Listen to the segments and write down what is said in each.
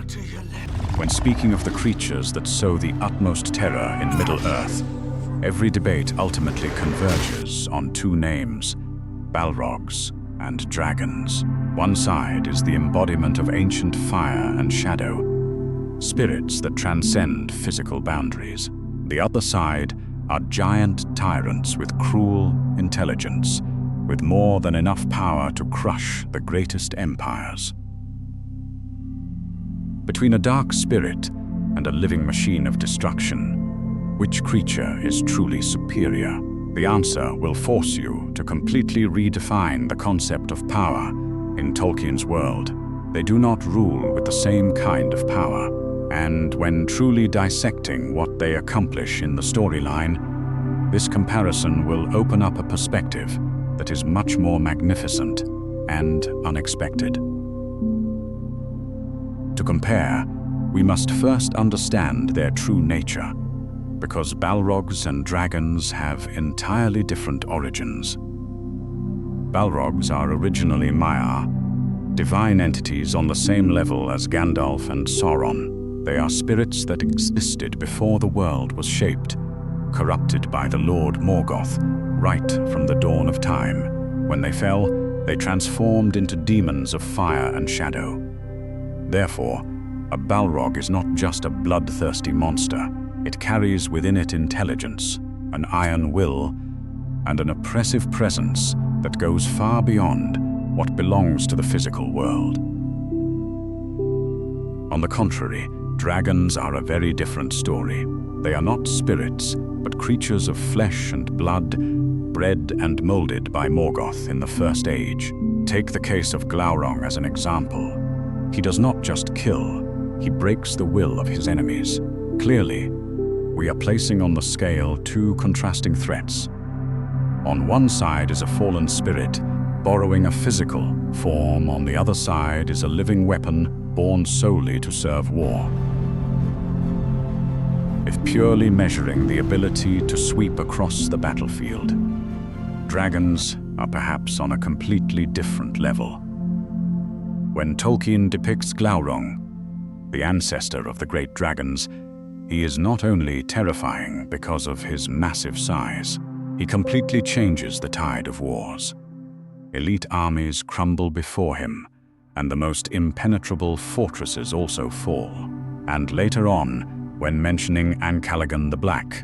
to your left. When speaking of the creatures that sow the utmost terror in Middle-earth, every debate ultimately converges on two names: Balrogs and Dragons. One side is the embodiment of ancient fire and shadow, spirits that transcend physical boundaries. The other side are giant tyrants with cruel intelligence, with more than enough power to crush the greatest empires. Between a dark spirit and a living machine of destruction, which creature is truly superior? The answer will force you to completely redefine the concept of power in Tolkien's world. They do not rule with the same kind of power, and when truly dissecting what they accomplish in the storyline, this comparison will open up a perspective that is much more magnificent and unexpected. To compare, we must first understand their true nature, because Balrogs and Dragons have entirely different origins. Balrogs are originally Maiar, divine entities on the same level as Gandalf and Sauron. They are spirits that existed before the world was shaped, corrupted by the Lord Morgoth right from the dawn of time. When they fell, they transformed into demons of fire and shadow. Therefore, a Balrog is not just a bloodthirsty monster. It carries within it intelligence, an iron will, and an oppressive presence that goes far beyond what belongs to the physical world. On the contrary, dragons are a very different story. They are not spirits, but creatures of flesh and blood, bred and molded by Morgoth in the First Age. Take the case of Glaurung as an example. He does not just kill, he breaks the will of his enemies. Clearly, we are placing on the scale two contrasting threats. On one side is a fallen spirit, borrowing a physical form. On the other side is a living weapon born solely to serve war. If purely measuring the ability to sweep across the battlefield, dragons are perhaps on a completely different level. When Tolkien depicts Glaurung, the ancestor of the great dragons, he is not only terrifying because of his massive size, he completely changes the tide of wars. Elite armies crumble before him, and the most impenetrable fortresses also fall. And later on, when mentioning Ancalagan the Black,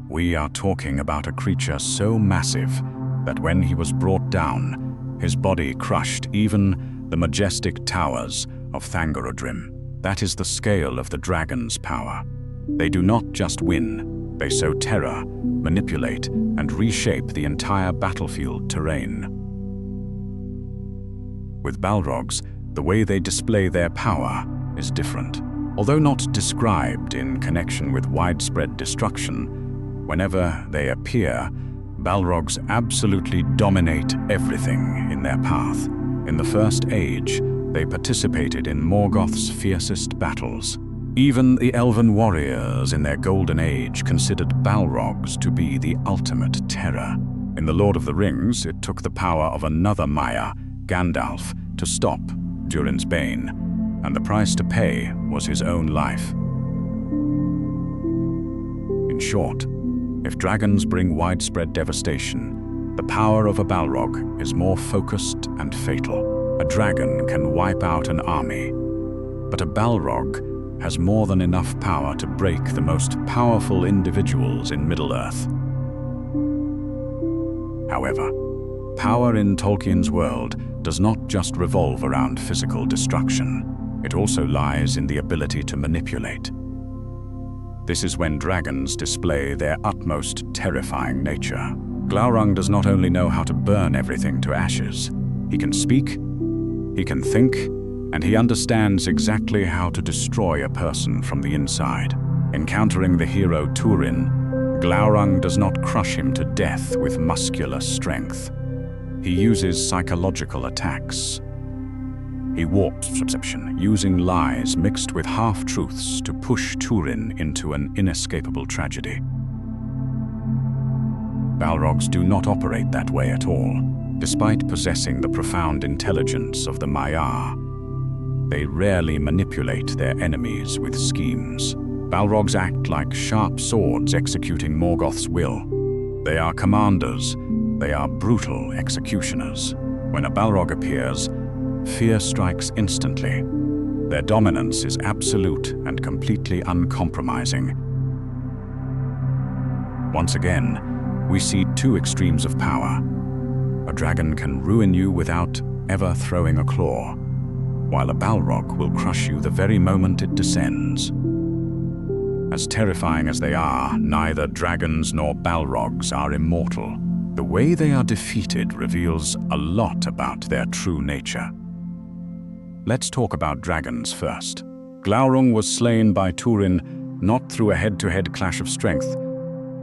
we are talking about a creature so massive that when he was brought down, his body crushed even the majestic towers of Thangorodrim. That is the scale of the dragon's power. They do not just win, they sow terror, manipulate, and reshape the entire battlefield terrain. With Balrogs, the way they display their power is different. Although not described in connection with widespread destruction, whenever they appear, Balrogs absolutely dominate everything in their path. In the First Age, they participated in Morgoth's fiercest battles. Even the elven warriors in their golden age considered Balrogs to be the ultimate terror. In The Lord of the Rings, it took the power of another Maiar, Gandalf, to stop Durin's Bane, and the price to pay was his own life. In short, if dragons bring widespread devastation, the power of a Balrog is more focused and fatal. A dragon can wipe out an army, but a Balrog has more than enough power to break the most powerful individuals in Middle-earth. However, power in Tolkien's world does not just revolve around physical destruction. It also lies in the ability to manipulate. This is when dragons display their utmost terrifying nature. Glaurung does not only know how to burn everything to ashes, he can speak, he can think, and he understands exactly how to destroy a person from the inside. Encountering the hero Turin, Glaurung does not crush him to death with muscular strength. He uses psychological attacks. He warps perception, using lies mixed with half-truths to push Turin into an inescapable tragedy. Balrogs do not operate that way at all. Despite possessing the profound intelligence of the Maiar, They rarely manipulate their enemies with schemes. Balrogs act like sharp swords executing Morgoth's will. They are commanders. They are brutal executioners. When a Balrog appears, fear strikes instantly. Their dominance is absolute and completely uncompromising. Once again, we see two extremes of power. A dragon can ruin you without ever throwing a claw, while a Balrog will crush you the very moment it descends. As terrifying as they are, neither dragons nor Balrogs are immortal. The way they are defeated reveals a lot about their true nature. Let's talk about dragons first. Glaurung was slain by Turin not through a head-to-head clash of strength,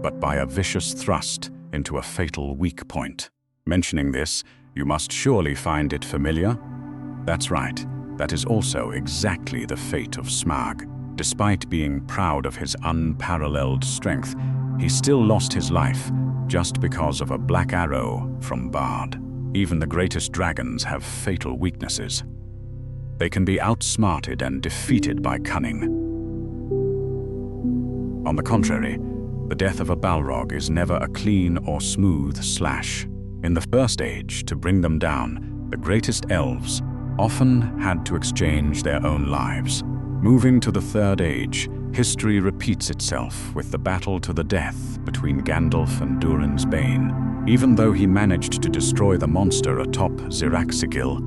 but by a vicious thrust into a fatal weak point. Mentioning this, you must surely find it familiar? That's right, that is also exactly the fate of Smaug. Despite being proud of his unparalleled strength, he still lost his life just because of a black arrow from Bard. Even the greatest dragons have fatal weaknesses. They can be outsmarted and defeated by cunning. On the contrary, the death of a Balrog is never a clean or smooth slash. In the First Age, to bring them down, the greatest elves often had to exchange their own lives. Moving to the Third Age, history repeats itself with the battle to the death between Gandalf and Durin's Bane. Even though he managed to destroy the monster atop Ziraxigil,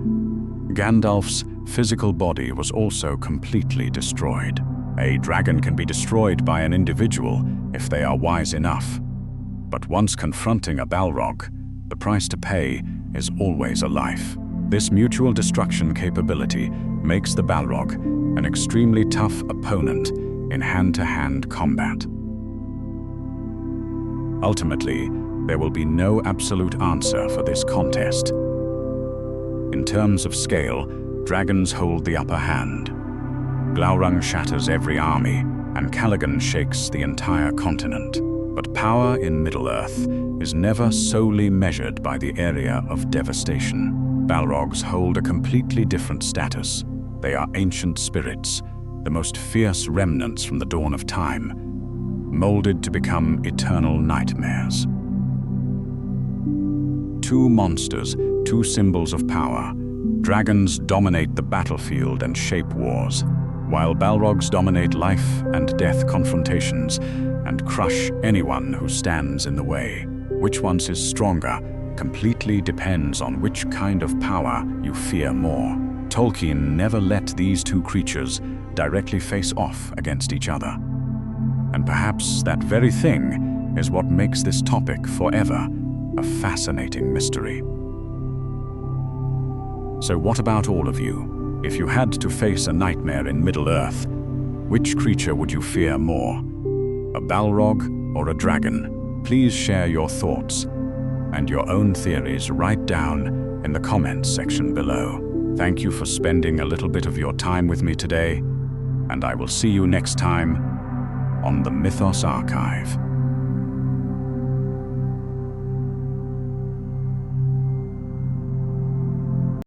Gandalf's physical body was also completely destroyed. A dragon can be destroyed by an individual if they are wise enough. But once confronting a Balrog, the price to pay is always a life. This mutual destruction capability makes the Balrog an extremely tough opponent in hand-to-hand combat. Ultimately, there will be no absolute answer for this contest. In terms of scale, dragons hold the upper hand. Glaurung shatters every army, and Caligan shakes the entire continent. But power in Middle-earth is never solely measured by the area of devastation. Balrogs hold a completely different status. They are ancient spirits, the most fierce remnants from the dawn of time, molded to become eternal nightmares. Two monsters, two symbols of power. Dragons dominate the battlefield and shape wars, while Balrogs dominate life and death confrontations and crush anyone who stands in the way. Which one is stronger completely depends on which kind of power you fear more. Tolkien never let these two creatures directly face off against each other. And perhaps that very thing is what makes this topic forever a fascinating mystery. So what about all of you? If you had to face a nightmare in Middle-earth, which creature would you fear more? A Balrog or a dragon? Please share your thoughts and your own theories right down in the comments section below. Thank you for spending a little bit of your time with me today, and I will see you next time on the Mythos Archive.